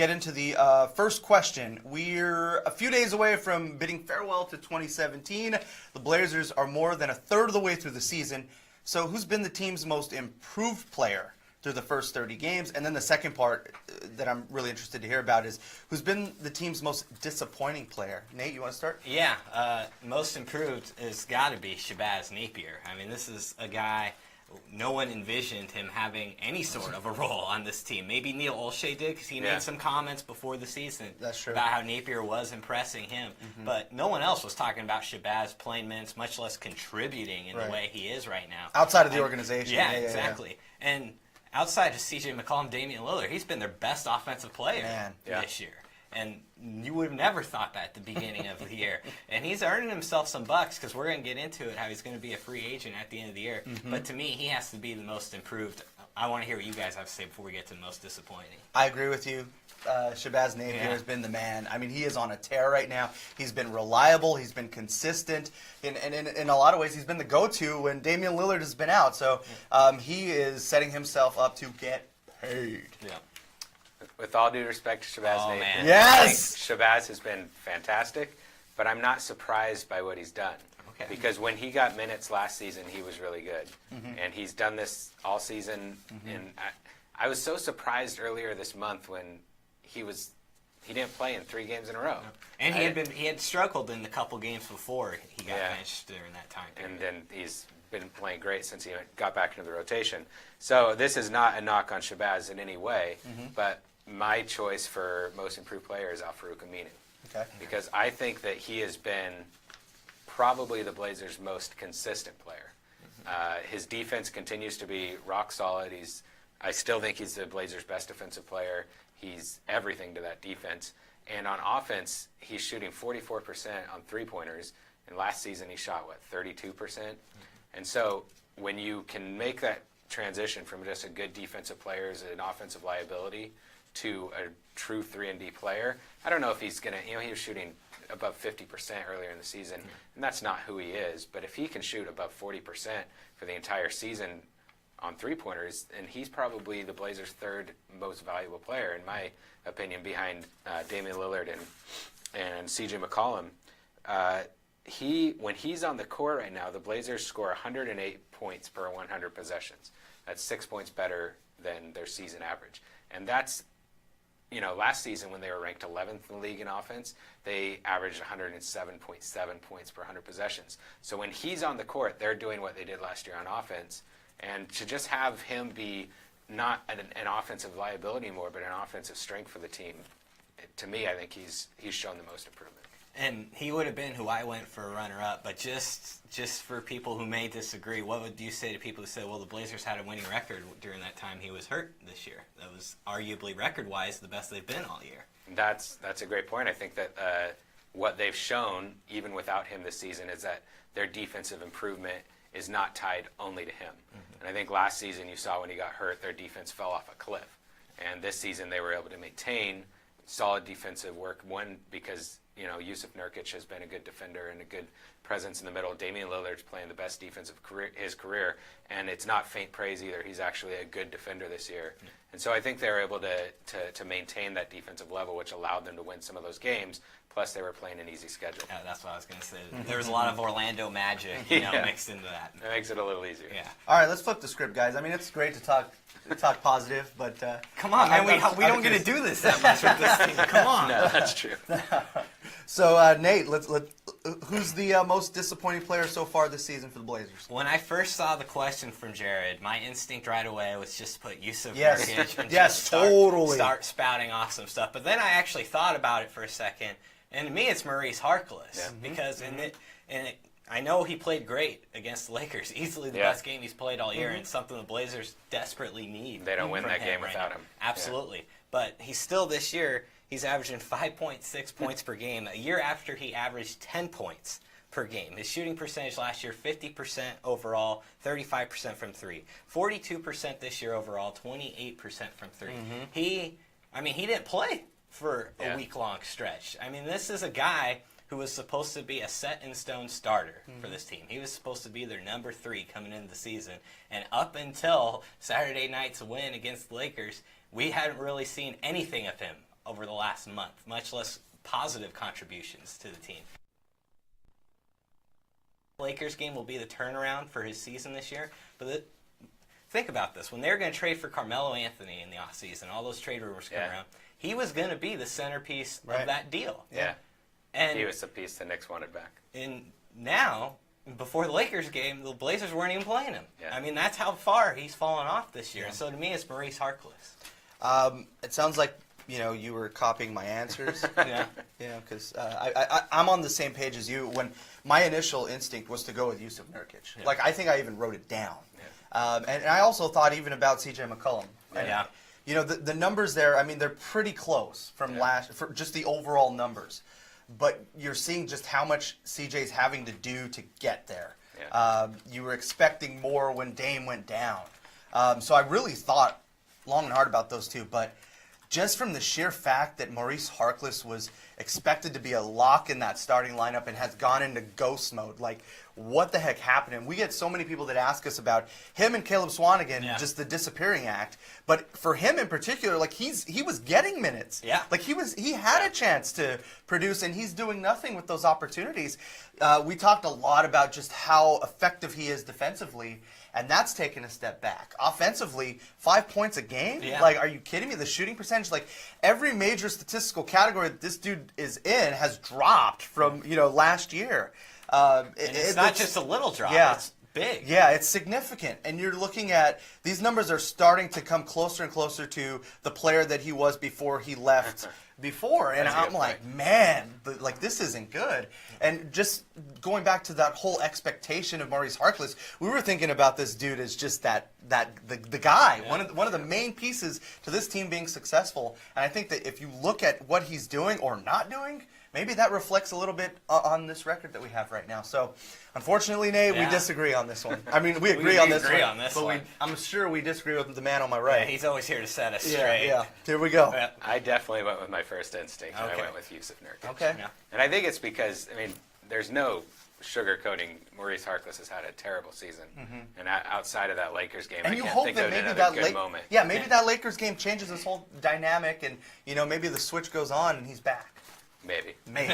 get into the first question. We're a few days away from bidding farewell to 2017. The Blazers are more than a third of the way through the season. So who's been the team's most improved player through the first 30 games? And then the second part that I'm really interested to hear about is who's been the team's most disappointing player? Nate, you want to start? Yeah, most improved has got to be Shabazz Napier. I mean, this is a guy, no one envisioned him having any sort of a role on this team. Maybe Neil Olshey did because he made some comments before the season about how Napier was impressing him. But no one else was talking about Shabazz playing minutes, much less contributing in the way he is right now. Outside of the organization. Yeah, exactly. And outside of C.J. McCollum, Damian Lillard, he's been their best offensive player this year. And you would have never thought that at the beginning of the year. And he's earning himself some bucks because we're going to get into it, how he's going to be a free agent at the end of the year. But to me, he has to be the most improved. I want to hear what you guys have to say before we get to the most disappointing. I agree with you. Shabazz Napier has been the man. I mean, he is on a tear right now. He's been reliable. He's been consistent. In a lot of ways, he's been the go-to when Damian Lillard has been out. So he is setting himself up to get paid. Yeah. With all due respect to Shabazz Napier, man. Yes! Shabazz has been fantastic, but I'm not surprised by what he's done. Okay. Because when he got minutes last season, he was really good. And he's done this all season. And I was so surprised earlier this month when he didn't play in 3 games in a row. And he had struggled in the couple games before he got benched during that time period. And then he's been playing great since he got back into the rotation. So this is not a knock on Shabazz in any way, but my choice for most improved player is Al-Farouq Aminu. Okay. Because I think that he has been probably the Blazers' most consistent player. His defense continues to be rock solid. I still think he's the Blazers' best defensive player. He's everything to that defense. And on offense, he's shooting 44% on three-pointers. And last season he shot, 32%? And so when you can make that transition from just a good defensive player as an offensive liability to a true 3-and-D player, I don't know if he's going to, he was shooting above 50% earlier in the season, and that's not who he is. But if he can shoot above 40% for the entire season on three-pointers, and he's probably the Blazers' 3rd most valuable player, in my opinion, behind Damian Lillard and C.J. McCollum. When he's on the court right now, the Blazers score 108 points per 100 possessions. That's 6 points better than their season average. And that's, last season when they were ranked 11th in the league in offense, they averaged 107.7 points per 100 possessions. So when he's on the court, they're doing what they did last year on offense. And to just have him be not an offensive liability anymore, but an offensive strength for the team, to me, I think he's shown the most improvement. And he would have been who I went for a runner-up, but just for people who may disagree, what would you say to people who said, well, the Blazers had a winning record during that time he was hurt this year? That was arguably record-wise the best they've been all year. That's a great point. I think that what they've shown, even without him this season, is that their defensive improvement is not tied only to him. And I think last season you saw when he got hurt, their defense fell off a cliff. And this season they were able to maintain solid defensive work, one, because Yusuf Nurkic has been a good defender and a good presence in the middle. Damian Lillard's playing the best defense of his career, and it's not faint praise either. He's actually a good defender this year. And so I think they were able to maintain that defensive level, which allowed them to win some of those games. Plus, they were playing an easy schedule. Yeah, that's what I was going to say. There was a lot of Orlando magic mixed into that. It makes it a little easier. Yeah. All right, let's flip the script, guys. I mean, it's great to talk positive, but come on, man. We don't get to do this that much with this team. Come on. No, that's true. So, Nate, who's the most disappointing player so far this season for the Blazers? When I first saw the question from Jared, my instinct right away was just to put Yusuf Nurkic and just start spouting off some stuff. But then I actually thought about it for a second, and to me, it's Maurice Harkless because I know he played great against the Lakers, easily the best game he's played all year, and something the Blazers desperately need. They don't win that game without him. Absolutely. Yeah. But he's still this year, he's averaging 5.6 points per game, a year after he averaged 10 points per game. His shooting percentage last year, 50% overall, 35% from three. 42% this year overall, 28% from three. He didn't play for a week-long stretch. I mean, this is a guy who was supposed to be a set-in-stone starter for this team. He was supposed to be their number 3 coming into the season. And up until Saturday night's win against the Lakers, we hadn't really seen anything of him over the last month, much less positive contributions to the team. Lakers game will be the turnaround for his season this year, but think about this. When they were going to trade for Carmelo Anthony in the offseason, all those trade rumors come around, he was going to be the centerpiece of that deal. Yeah. And he was the piece the Knicks wanted back. And now, before the Lakers game, the Blazers weren't even playing him. Yeah. I mean, that's how far he's fallen off this year. And so to me, it's Maurice Harkless. It sounds like you were copying my answers. Yeah. Because I'm on the same page as you. When my initial instinct was to go with Yusuf Nurkic. Yeah. Like, I think I even wrote it down. Yeah. And I also thought even about C.J. McCollum. Yeah. The numbers there, I mean, they're pretty close from for just the overall numbers. But you're seeing just how much CJ's having to do to get there. Yeah. You were expecting more when Dame went down. So I really thought long and hard about those two. But just from the sheer fact that Maurice Harkless was expected to be a lock in that starting lineup and has gone into ghost mode, like, what the heck happened? And we get so many people that ask us about him and Caleb Swanigan, just the disappearing act. But for him in particular, like, he was getting minutes. Yeah. Like, he had a chance to produce, and he's doing nothing with those opportunities. We talked a lot about just how effective he is defensively, and that's taken a step back. Offensively, 5 points a game? Yeah. Like, are you kidding me? The shooting percentage, like, every major statistical category that this dude is in has dropped from, last year. And it's not just a little drop. Yeah. It's big. Yeah, it's significant. And you're looking at, these numbers are starting to come closer and closer to the player that he was before he left before. And I'm like, man, this isn't good. And just going back to that whole expectation of Maurice Harkless, we were thinking about this dude as just the guy, one of the main pieces to this team being successful. And I think that if you look at what he's doing or not doing, maybe that reflects a little bit on this record that we have right now. So, unfortunately, Nate, we disagree on this one. I mean, we agree on this one. I'm sure we disagree with the man on my right. Yeah, he's always here to set us straight. Yeah, here we go. Yeah. I definitely went with my first instinct, and I Okay. went with Yusuf Nurkic. Okay. Yeah. And I think it's because, there's no sugarcoating. Maurice Harkless has had a terrible season. And outside of that Lakers game, And I you can't hope think that of maybe another that good moment. that Lakers game changes this whole dynamic, and maybe the switch goes on and he's back. Maybe. Maybe.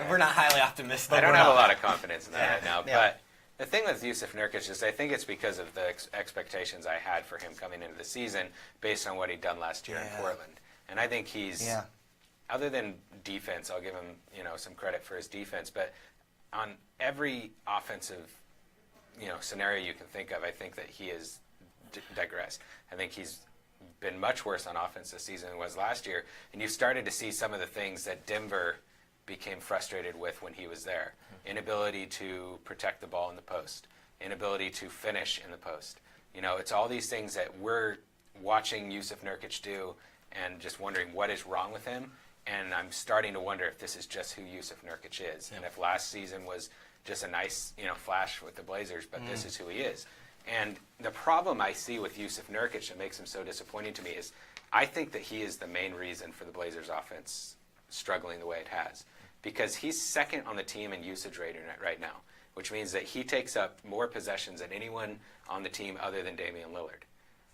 We're not highly optimistic. I don't we're have not. a lot of confidence in that right now. Yeah. But the thing with Yusuf Nurkic is I think it's because of the expectations I had for him coming into the season based on what he'd done last year in Portland. And I think he's, other than defense, I'll give him some credit for his defense, but on every offensive scenario you can think of, I think that he has digressed. I think he's been much worse on offense this season than he was last year, and you started to see some of the things that Denver became frustrated with when he was there. Inability to protect the ball in the post, inability to finish in the post. It's all these things that we're watching Yusuf Nurkic do and just wondering what is wrong with him, and I'm starting to wonder if this is just who Yusuf Nurkic is, and if last season was just a nice flash with the Blazers, but this is who he is. And the problem I see with Yusuf Nurkic that makes him so disappointing to me is I think that he is the main reason for the Blazers offense struggling the way it has. Because he's second on the team in usage rating right now, which means that he takes up more possessions than anyone on the team other than Damian Lillard.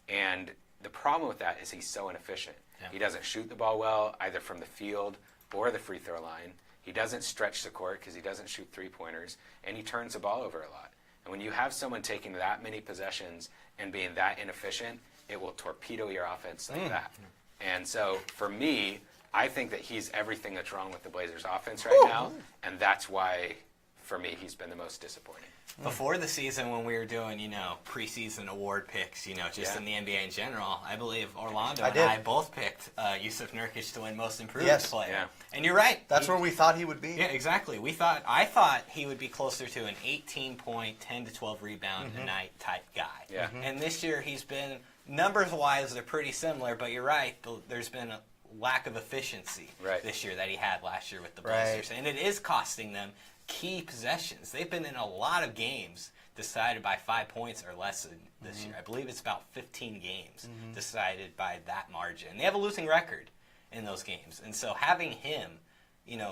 And the problem with that is he's so inefficient. Yeah. He doesn't shoot the ball well, either from the field or the free throw line. He doesn't stretch the court because he doesn't shoot three-pointers, and he turns the ball over a lot. And when you have someone taking that many possessions and being that inefficient, it will torpedo your offense like that. And so, for me, I think that he's everything that's wrong with the Blazers' offense right now, and that's why, for me, he's been the most disappointing. Before the season, when we were doing, preseason award picks, just in the NBA in general, I believe Orlando and I both picked Yusuf Nurkic to win Most Improved Player. Yeah. And you're right. That's where we thought he would be. Yeah, exactly. I thought he would be closer to an 18-point, 10 to 12 rebound a night type guy. Yeah. And this year he's been, numbers-wise, they're pretty similar, but you're right. There's been a lack of efficiency this year that he had last year with the Blazers. And it is costing them key possessions. They've been in a lot of games decided by 5 points or less this year. I believe it's about 15 games decided by that margin. They have a losing record in those games. And so having him,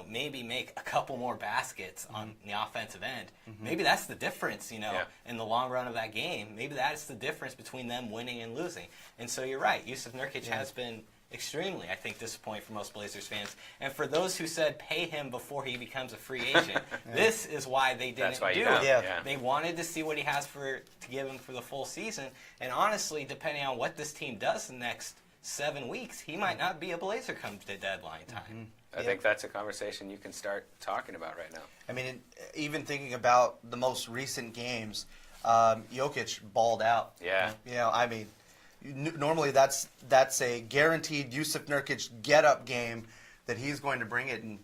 maybe make a couple more baskets on the offensive end, maybe that's the difference, in the long run of that game. Maybe that is the difference between them winning and losing. And so you're right. Yusuf Nurkic has been extremely, I think, disappointing for most Blazers fans. And for those who said pay him before he becomes a free agent, this is why they didn't That's why do you it. don't. Yeah. Yeah. They wanted to see what he has to give him for the full season. And honestly, depending on what this team does the next 7 weeks, he might not be a Blazer come to deadline time. I think that's a conversation you can start talking about right now. I mean, even thinking about the most recent games, Jokic balled out. Yeah. You know, I mean, normally that's a guaranteed Yusuf Nurkic get-up game that he's going to bring it, and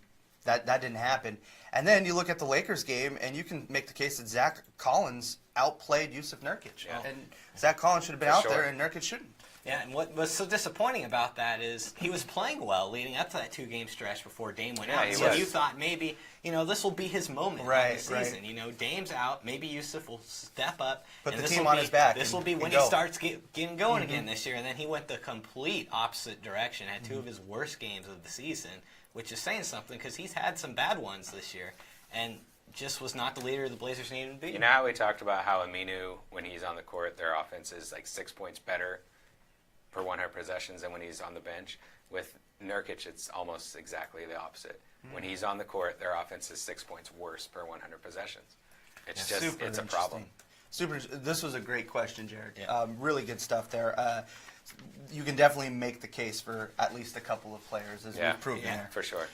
that didn't happen. And then you look at the Lakers game, and you can make the case that Zach Collins outplayed Yusuf Nurkic. Yeah. And Zach Collins should have been For out sure. there, and Nurkic shouldn't. Yeah, and what was so disappointing about that is he was playing well leading up to that 2-game stretch before Dame went Yeah, out. he So was. you thought maybe, this will be his moment Right, of the right. season. Dame's out, maybe Yusuf will step up. Put and the this team will on be- his back This and- will be when and he go. starts getting going again this year. And then he went the complete opposite direction, had two of his worst games of the season, which is saying something because he's had some bad ones this year. And just was not the leader the Blazers needed to be. You know how we talked about how Aminu, when he's on the court, their offense is like 6 points better per 100 possessions than when he's on the bench? With Nurkic, it's almost exactly the opposite. When he's on the court, their offense is 6 points worse per 100 possessions. It's just, Super it's a problem. interesting. This was a great question, Jared. Yeah. Really good stuff there. You can definitely make the case for at least a couple of players, as Yeah, we've proven there. for sure.